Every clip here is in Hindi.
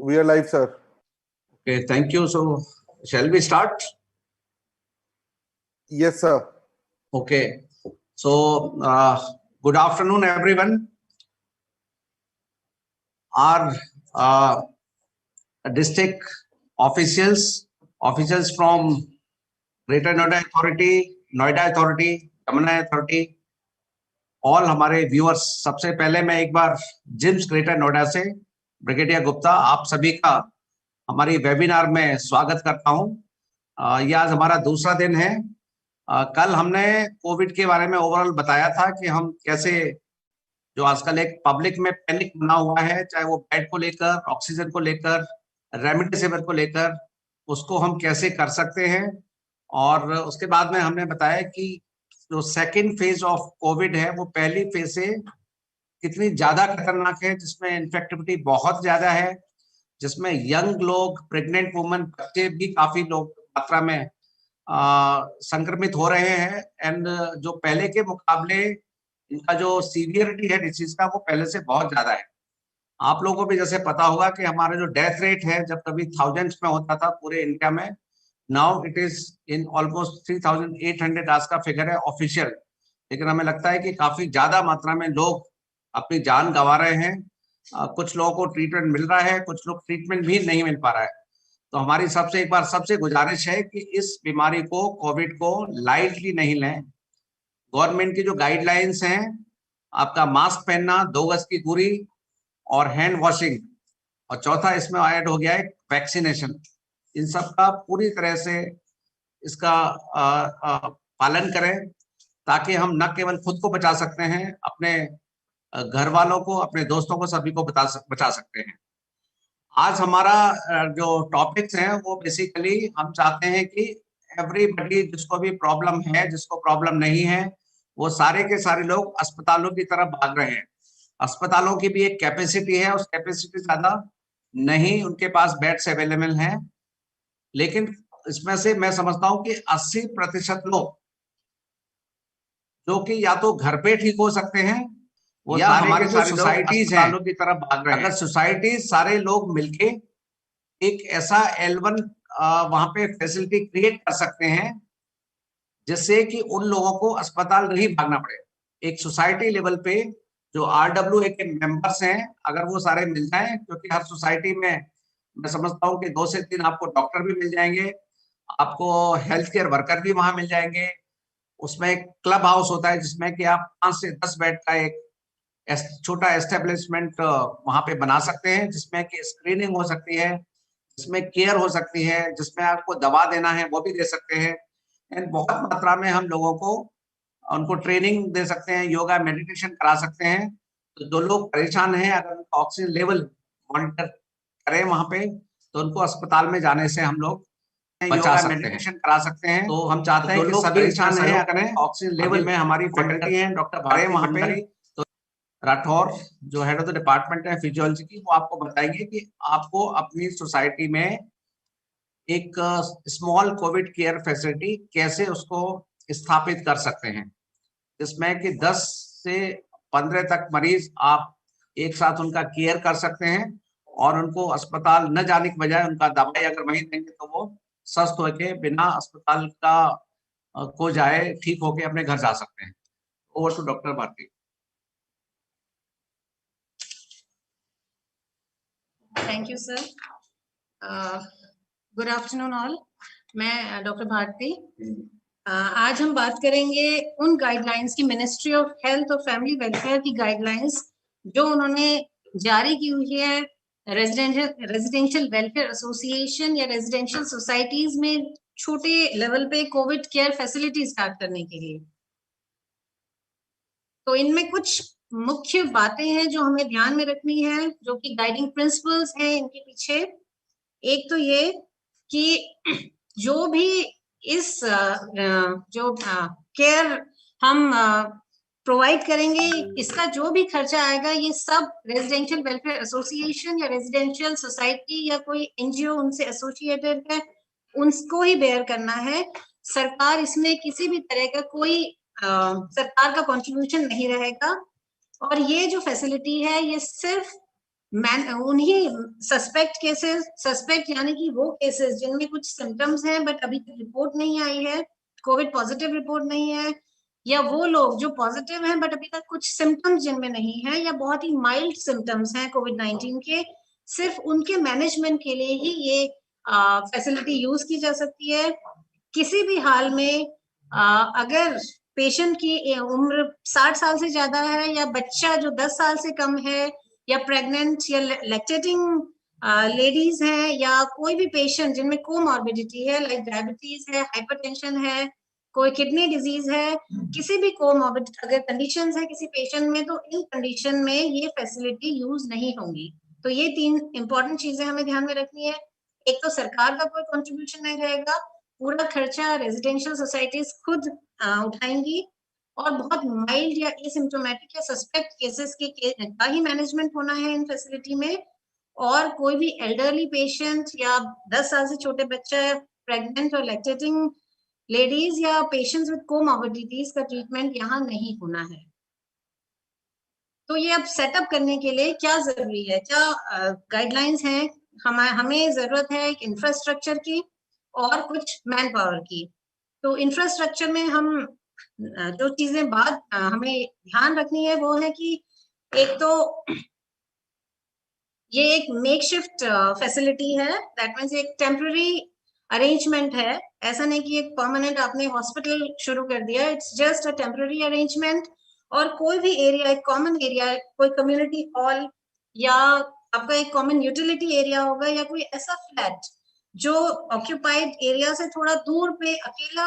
We are live, sir. Okay, thank you. So, shall we start? Yes, sir. Okay. So, good afternoon, everyone. Our district officials from Greater Noida Authority, Noida Authority, Yamuna Authority, all हमारे व्यूअर्स, सबसे पहले मैं एक बार जिम्स ग्रेटर नोएडा से ब्रिगेडियर गुप्ता आप सभी का हमारी वेबिनार में स्वागत करता हूं। यह आज हमारा दूसरा दिन है। कल हमने कोविड के बारे में ओवरऑल बताया था कि हम कैसे, जो आजकल एक पब्लिक में पैनिक बना हुआ है, चाहे वो बेड को लेकर, ऑक्सीजन को लेकर, रेमडेसिविर को लेकर, उसको हम कैसे कर सकते हैं। और उसके बाद में हमने बताया कि जो सेकेंड फेज ऑफ कोविड है वो पहली फेज से कितनी ज्यादा खतरनाक है, जिसमें इन्फेक्टिविटी बहुत ज्यादा है, जिसमें यंग लोग, प्रेग्नेंट वुमन, बच्चे भी काफी लोग मात्रा में संक्रमित हो रहे हैं। एंड जो पहले के मुकाबले इनका जो सीवियरिटी है डिसीज का, वो पहले से बहुत ज्यादा है। आप लोगों को भी जैसे पता होगा कि हमारा जो डेथ रेट है, जब कभी थाउजेंड्स में होता था पूरे इंडिया में, now it is in almost 3800 आज का फिगर है ऑफिशियल। लेकिन हमें लगता है कि काफी ज्यादा मात्रा में लोग अपनी जान गंवा रहे हैं। कुछ लोगों को ट्रीटमेंट मिल रहा है, कुछ लोग ट्रीटमेंट भी नहीं मिल पा रहा है। तो हमारी सबसे गुजारिश है कि इस बीमारी को, कोविड को लाइटली नहीं लें। गवर्नमेंट की जो गाइडलाइंस हैं, आपका मास्क पहनना, 2 गज की दूरी और हैंड वॉशिंग, और चौथा इसमें ऐड हो गया है वैक्सीनेशन। इन सब का पूरी तरह से इसका पालन करें, ताकि हम न केवल खुद को बचा सकते हैं, अपने घर वालों को, अपने दोस्तों को, सभी को बचा सकते हैं। आज हमारा जो टॉपिक्स हैं वो बेसिकली हम चाहते हैं कि एवरीबडी, जिसको भी प्रॉब्लम है, जिसको प्रॉब्लम नहीं है, वो सारे के सारे लोग अस्पतालों की तरफ भाग रहे हैं। अस्पतालों की भी एक कैपेसिटी है, उस कैपेसिटी ज्यादा नहीं उनके पास बेड्स अवेलेबल हैं। लेकिन इसमें से मैं समझता हूं कि 80% लोग जो कि या तो घर पे ठीक हो सकते हैं, वो या हमारे जो सोसाइटीज हैं की तरफ भाग रहे हैं। अगर सोसाइटी सारे लोग मिलके एक ऐसा L1 वहां पे फैसिलिटी क्रिएट कर सकते हैं, जिससे कि उन लोगों को अस्पताल नहीं भागना पड़े। एक सोसाइटी लेवल पे जो RWA के मेंबर्स हैं, अगर वो सारे मिल जाएं, क्योंकि हर सोसाइटी में मैं समझता हूँ कि 2 से 3 आपको डॉक्टर भी मिल जाएंगे, आपको हेल्थ केयर वर्कर भी वहां मिल जाएंगे। उसमें एक क्लब हाउस होता है जिसमें कि आप 5 से 10 बेड का एक छोटा एस्टेब्लिशमेंट वहां पे बना सकते हैं, जिसमें कि स्क्रीनिंग हो सकती है, जिसमें केयर हो सकती है, जिसमें आपको दवा देना है वो भी दे सकते हैं। एंड बहुत मात्रा में हम लोगों को उनको ट्रेनिंग दे सकते हैं, योगा मेडिटेशन करा सकते हैं। तो जो लोग परेशान हैं, अगर उनका ऑक्सीजन लेवल मॉनिटर करें वहां पे, तो उनको अस्पताल में जाने से हम लोग योगा मेडिटेशन करा सकते हैं। तो हम चाहते हैं कि सब परेशान हैं, अगर ऑक्सीजन लेवल में हमारी फैकल्टी है, डॉक्टर भारती वहां पे, तो राठौर जो हेड ऑफ द डिपार्टमेंट है फिजियोलॉजी की, वो आपको बताएंगे कि आपको अपनी सोसाइटी में एक स्मॉल कोविड केयर फैसिलिटी कैसे उसको स्थापित कर सकते हैं, जिसमें कि 10 से 15 तक मरीज आप एक साथ उनका केयर कर सकते हैं, और उनको अस्पताल न जाने की बजाय उनका दवाई अगर वहीं देंगे तो वो स्वस्थ होके बिना अस्पताल का को जाए ठीक होके अपने घर जा सकते हैं। Over to doctor Bharti. Thank you sir. Good afternoon all. मैं डॉक्टर भारती। आज हम बात करेंगे उन गाइडलाइंस की, मिनिस्ट्री ऑफ हेल्थ और फैमिली वेलफेयर की गाइडलाइंस जो उन्होंने जारी की हुई है रेजिडेंशियल वेलफेयर एसोसिएशन या रेजिडेंशियल सोसाइटीज में छोटे लेवल पे कोविड केयर फैसिलिटी स्टार्ट करने के लिए। तो इनमें कुछ मुख्य बातें हैं जो हमें ध्यान में रखनी है, जो कि गाइडिंग प्रिंसिपल्स हैं इनके पीछे। एक तो ये कि जो भी इस जो केयर हम प्रोवाइड करेंगे, इसका जो भी खर्चा आएगा, ये सब रेजिडेंशियल वेलफेयर एसोसिएशन या रेजिडेंशियल सोसाइटी या कोई NGO उनसे एसोसिएटेड है, उनको ही बेयर करना है। सरकार इसमें किसी भी तरह का कोई सरकार का कंट्रीब्यूशन नहीं रहेगा। और ये जो फैसिलिटी है, ये सिर्फ उन्हीं सस्पेक्ट यानी कि वो केसेस जिनमें कुछ सिम्टम्स हैं बट अभी तक रिपोर्ट नहीं आई है, कोविड पॉजिटिव रिपोर्ट नहीं है, या वो लोग जो पॉजिटिव हैं बट अभी तक कुछ सिम्टम्स जिनमें नहीं है या बहुत ही माइल्ड सिम्टम्स हैं कोविड-19 के, सिर्फ उनके मैनेजमेंट के लिए ही ये फैसिलिटी यूज की जा सकती है। किसी भी हाल में अगर पेशेंट की उम्र 60 साल से ज्यादा है या बच्चा जो 10 साल से कम है या प्रेग्नेंट या लैक्टेटिंग लेडीज हैं या कोई भी पेशेंट जिनमें कोमॉर्बिडिटी है लाइक डायबिटीज है, हाइपरटेंशन है, कोई किडनी डिजीज है, किसी भी कोमॉर्बिड अगर कंडीशंस है किसी पेशेंट में, तो इन कंडीशन में ये फैसिलिटी यूज नहीं होंगी। तो ये 3 इंपॉर्टेंट चीजें हमें ध्यान में रखनी है। एक तो सरकार का कोई कंट्रीब्यूशन नहीं रहेगा, पूरा खर्चा रेजिडेंशियल सोसाइटीज खुद उठाएंगी और बहुत माइल्ड या एसिम्प्टोमेटिक या सस्पेक्ट केसेस का ही मैनेजमेंट होना है इन फैसिलिटी में। और कोई भी एल्डरली पेशेंट या 10 साल से छोटे बच्चा, प्रेग्नेंट और लैक्टेटिंग लेडीज या पेशेंट्स विद कोमॉर्बिडिटीज का ट्रीटमेंट यहाँ नहीं होना है। तो ये अब सेटअप करने के लिए क्या जरूरी है, क्या गाइडलाइंस हैं? हमें जरूरत है एक इंफ्रास्ट्रक्चर की और कुछ मैन पावर की। तो इंफ्रास्ट्रक्चर में हम जो चीजें हमें ध्यान रखनी है वो है कि एक तो ये एक मेकशिफ्ट फैसिलिटी है, दैट मीन्स एक टेम्पररी अरेंजमेंट है। ऐसा नहीं कि एक परमानेंट आपने हॉस्पिटल शुरू कर दिया, it's just a temporary arrangement. और कोई भी एरिया, एक कॉमन एरिया, कोई कम्युनिटी हॉल या आपका एक कॉमन यूटिलिटी एरिया होगा या कोई ऐसा फ्लैट जो ऑक्यूपाइड एरिया से थोड़ा दूर पे अकेला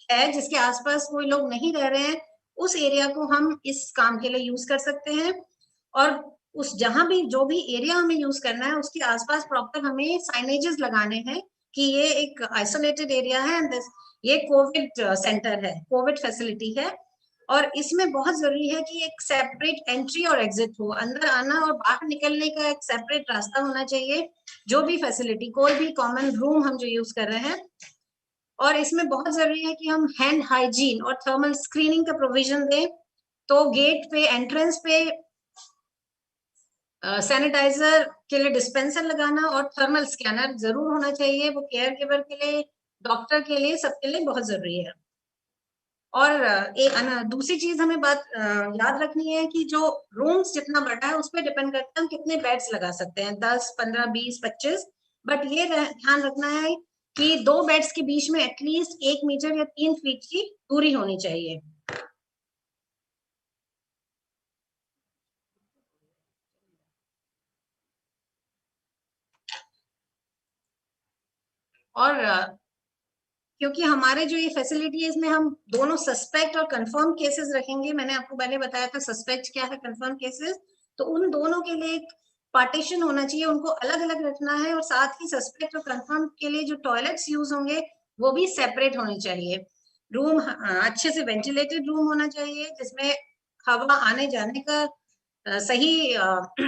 है, जिसके आसपास कोई लोग नहीं रह रहे हैं, उस एरिया को हम इस काम के लिए यूज कर सकते हैं। और उस जहां भी जो भी एरिया हमें यूज करना है उसके आसपास प्रॉपर हमें साइनेजेस लगाने हैं कि ये एक आइसोलेटेड एरिया है एंड ये कोविड सेंटर है, कोविड फैसिलिटी है। और इसमें बहुत जरूरी है कि एक सेपरेट एंट्री और एग्जिट हो, अंदर आना और बाहर निकलने का एक सेपरेट रास्ता होना चाहिए। जो भी फैसिलिटी, कोई भी कॉमन रूम हम जो यूज कर रहे हैं, और इसमें बहुत जरूरी है कि हम हैंड हाइजीन और थर्मल स्क्रीनिंग का प्रोविजन दें। तो गेट पे, एंट्रेंस पे सैनिटाइजर के लिए डिस्पेंसर लगाना और थर्मल स्कैनर जरूर होना चाहिए, वो केयर गिवर के लिए, डॉक्टर के लिए, सबके लिए बहुत जरूरी है। और एक दूसरी चीज हमें बात याद रखनी है कि जो रूम्स जितना बड़ा है उस पर डिपेंड करता है हम कितने बेड्स लगा सकते हैं, 10, 15, 20, 25। बट ये ध्यान रखना है कि 2 बेड्स के बीच में एटलीस्ट 1 मीटर या 3 फीट की दूरी होनी चाहिए। और क्योंकि हमारे जो ये फैसिलिटी है इसमें हम दोनों सस्पेक्ट और कंफर्म केसेस रखेंगे। मैंने आपको पहले बताया था सस्पेक्ट क्या है, कंफर्म केसेस, तो उन दोनों के लिए एक पार्टीशन होना चाहिए, उनको अलग अलग रखना है। और साथ ही सस्पेक्ट और कंफर्म के लिए जो टॉयलेट्स यूज होंगे वो भी सेपरेट होने चाहिए। रूम अच्छे से वेंटिलेटेड रूम होना चाहिए जिसमें हवा आने जाने का सही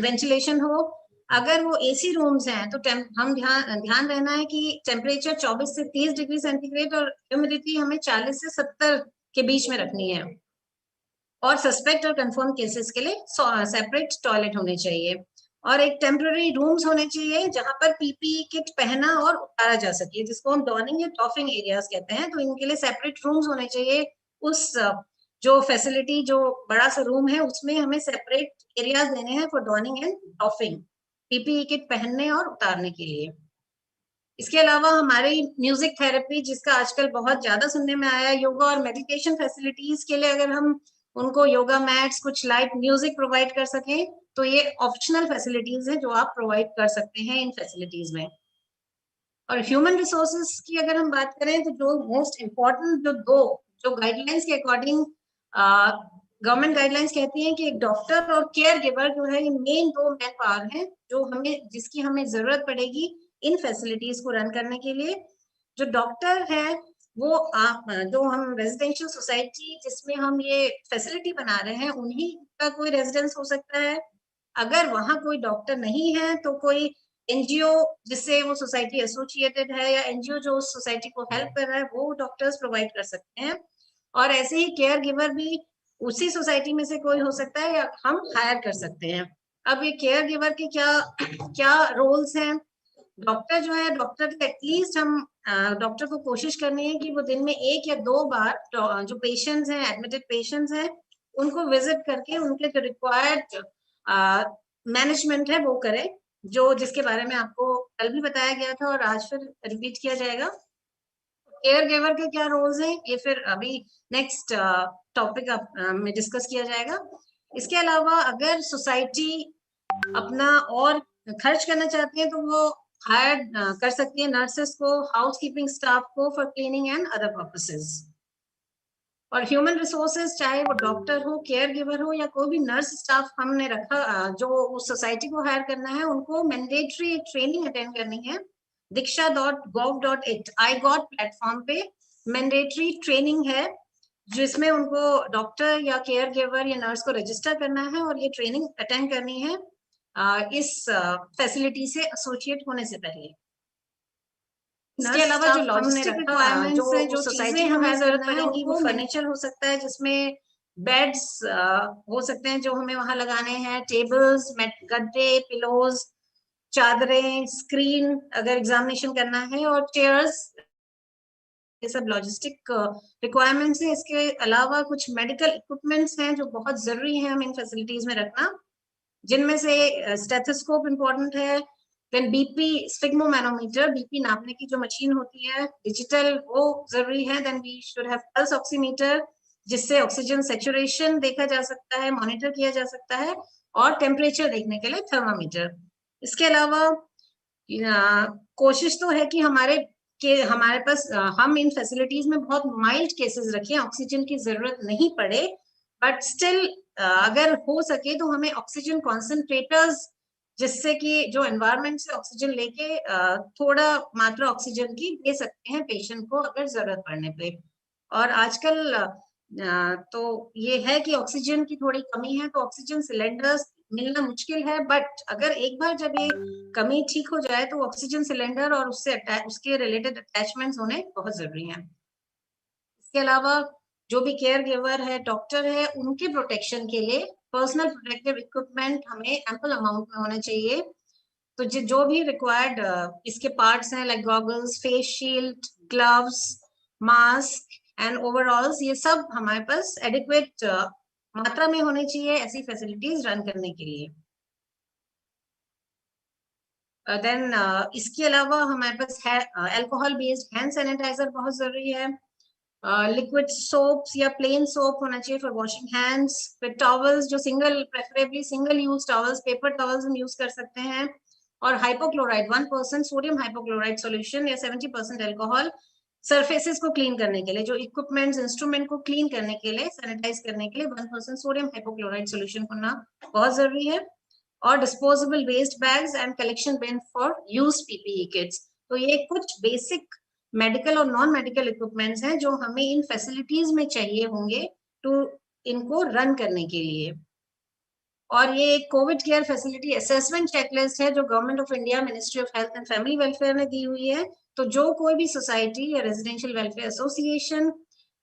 वेंटिलेशन हो। अगर वो एसी रूम्स हैं तो हम ध्यान रहना है कि टेम्परेचर 24 से 30 डिग्री सेंटीग्रेड और ह्यूमिडिटी हमें 40 से 70 के बीच में रखनी है। और सस्पेक्ट और कंफर्म केसेस के लिए सेपरेट टॉयलेट होने चाहिए। और एक टेम्पररी रूम्स होने चाहिए जहां पर पीपीई किट पहना और उतारा जा सके, जिसको हम डॉनिंग या टॉफिंग एरियाज कहते हैं। तो इनके लिए सेपरेट रूम्स होने चाहिए। उस जो फैसिलिटी, जो बड़ा सा रूम है उसमें हमें सेपरेट एरियाज देने हैं for donning and doffing, PPE kit पहनने और उतारने के लिए। इसके अलावा हमारी म्यूजिक थेरेपी, जिसका आजकल बहुत ज्यादा सुनने में आया है, योगा और मेडिटेशन फैसिलिटीज के लिए अगर हम उनको योगा मैट्स, कुछ लाइट म्यूजिक प्रोवाइड कर सकें तो ये ऑप्शनल फैसिलिटीज है जो आप प्रोवाइड कर सकते हैं इन फैसिलिटीज में। और ह्यूमन रिसोर्सेज की अगर हम बात करें तो जो मोस्ट इम्पोर्टेंट जो गाइडलाइंस के अकॉर्डिंग गवर्नमेंट गाइडलाइंस कहती हैं कि एक डॉक्टर और केयर गिवर जो है ये मेन 2 मैन पावर है जिसकी हमें जरूरत पड़ेगी इन फैसिलिटीज को रन करने के लिए। जो डॉक्टर है वो जो हम रेजिडेंशियल सोसाइटी जिसमें हम ये फैसिलिटी बना रहे हैं उन्हीं का कोई रेजिडेंस हो सकता है। अगर वहां कोई डॉक्टर नहीं है तो कोई एनजीओ जिससे वो सोसाइटी एसोसिएटेड है या एनजीओ जो उस सोसाइटी को हेल्प कर रहा है वो डॉक्टर्स प्रोवाइड कर सकते हैं। और ऐसे ही केयर गिवर भी उसी सोसाइटी में से कोई हो सकता है या हम हायर कर सकते हैं। अब ये केयर गिवर के क्या रोल्स हैं? डॉक्टर जो है, डॉक्टर एटलीस्ट हम डॉक्टर को कोशिश करनी है कि वो दिन में 1 या 2 बार जो पेशेंट्स हैं, एडमिटेड पेशेंट्स हैं, उनको विजिट करके उनके जो रिक्वायर्ड मैनेजमेंट है वो करे, जो जिसके बारे में आपको कल भी बताया गया था और आज फिर रिपीट किया जाएगा। केयर गिवर के क्या रोल्स हैं, ये फिर अभी नेक्स्ट टॉपिक में डिस्कस किया जाएगा। इसके अलावा अगर सोसाइटी अपना और खर्च करना चाहती है तो वो हायर कर सकती है नर्सेस को, हाउसकीपिंग स्टाफ को for cleaning and other purposes. और ह्यूमन रिसोर्सेज, चाहे वो डॉक्टर हो, केयर गिवर हो या कोई भी नर्स स्टाफ हमने रखा जो उस सोसाइटी को हायर करना है, उनको मैंडेटरी ट्रेनिंग अटेंड करनी है। diksha.gov.in iGOT प्लेटफॉर्म पे मैंडेटरी ट्रेनिंग है, जिसमें उनको डॉक्टर या केयर गिवर या नर्स को रजिस्टर करना है और ये ट्रेनिंग अटेंड करनी है इस फैसिलिटी से एसोसिएट होने से पहले। इसके अलावा जो लॉजिस्टिक रिक्वायरमेंट्स है, जो सोसाइटी हमें जरूरत पड़ेगी, वो फर्नीचर हो सकता है, जिसमें बेड्स हो सकते हैं जो हमें वहां लगाने हैं, टेबल्स, गद्दे, पिलोज, चादरें, स्क्रीन अगर एग्जामिनेशन करना है, और चेयर्स, ये सब लॉजिस्टिक रिक्वायरमेंट्स हैं। इसके अलावा कुछ मेडिकल इक्विपमेंट्स हैं जो बहुत जरूरी है हम इन फैसिलिटीज में रखना, जिनमें से स्टेथोस्कोप इम्पोर्टेंट है, देन बीपी स्फिग्मोमैनोमीटर, बीपी नापने की जो मशीन होती है डिजिटल, वो जरूरी है। Then we should have pulse oximeter, जिससे ऑक्सीजन सैचुरेशन देखा जा सकता है, मॉनिटर किया जा सकता है, और टेम्परेचर देखने के लिए थर्मामीटर। इसके अलावा कोशिश तो है कि हमारे पास हम इन फैसिलिटीज में बहुत माइल्ड केसेस रखें, ऑक्सीजन की जरूरत नहीं पड़े, बट स्टिल अगर हो सके तो हमें ऑक्सीजन कॉन्सेंट्रेटर्स, जिससे कि जो एनवायरनमेंट से ऑक्सीजन लेके थोड़ा मात्रा ऑक्सीजन की दे सकते हैं पेशेंट को अगर जरूरत पड़ने पे। और आजकल तो ये है कि ऑक्सीजन की थोड़ी कमी है, तो ऑक्सीजन सिलेंडर्स मिलना मुश्किल है, बट अगर एक बार जब ये कमी ठीक हो जाए तो ऑक्सीजन सिलेंडर और उसके रिलेटेड अटैचमेंट्स होने बहुत जरूरी हैं। इसके अलावा जो भी केयर गिवर है, डॉक्टर है, उनके प्रोटेक्शन के लिए पर्सनल प्रोटेक्टिव इक्विपमेंट हमें एम्पल अमाउंट में होना चाहिए। तो जो भी रिक्वायर्ड इसके पार्ट्स हैं, like goggles, face shield, gloves, mask and ओवरऑल्स, ये सब हमारे पास एडिक्वेट मात्रा में होनी चाहिए ऐसी फैसिलिटीज रन करने के लिए। देन इसके अलावा हमारे पास है अल्कोहल बेस्ड हैंड सैनिटाइजर बहुत जरूरी है। लिक्विड सोप्स या प्लेन सोप होना चाहिए फॉर वॉशिंग हैंड्स। फिर टॉवल्स जो preferably single use towels, paper towels हम यूज कर सकते हैं। और हाइपोक्लोराइड 1% सोडियम हाइपोक्लोराइड सॉल्यूशन या 70% अल्कोहल सरफेसेस को क्लीन करने के लिए, जो इक्विपमेंट्स इंस्ट्रूमेंट को क्लीन करने के लिए, सैनिटाइज करने के लिए 1% सोडियम हाइपोक्लोराइड सॉल्यूशन होना बहुत जरूरी है। और disposable waste bags and collection bin for use PPE kits. तो ये कुछ बेसिक मेडिकल और नॉन मेडिकल इक्विपमेंट्स हैं जो हमें इन फैसिलिटीज में चाहिए होंगे टू इनको रन करने के लिए। और ये एक Covid care facility assessment checklist है जो government of India, ministry of health and family welfare ने दी हुई है। तो जो कोई भी सोसाइटी या रेजिडेंशियल वेलफेयर एसोसिएशन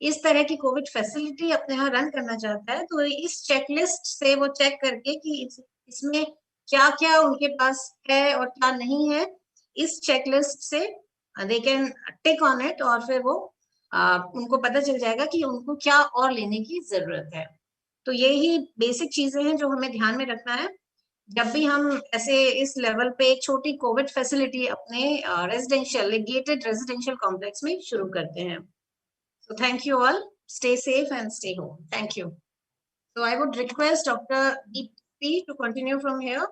इस तरह की कोविड फैसिलिटी अपने यहाँ रन करना चाहता है, तो इस चेकलिस्ट से वो चेक करके कि इसमें क्या क्या उनके पास है और क्या नहीं है, इस चेकलिस्ट से they can tick on it, और फिर वो उनको पता चल जाएगा कि उनको क्या और लेने की जरूरत है। तो यही बेसिक चीजें हैं जो हमें ध्यान में रखना है जब भी हम ऐसे इस लेवल पे एक छोटी कोविड फैसिलिटी अपने गेटेड रेजिडेंशियल कॉम्प्लेक्स में शुरू करते हैं। So thank you all. Stay safe and stay home. Thank you. So I would request Dr. Deepti to continue from here.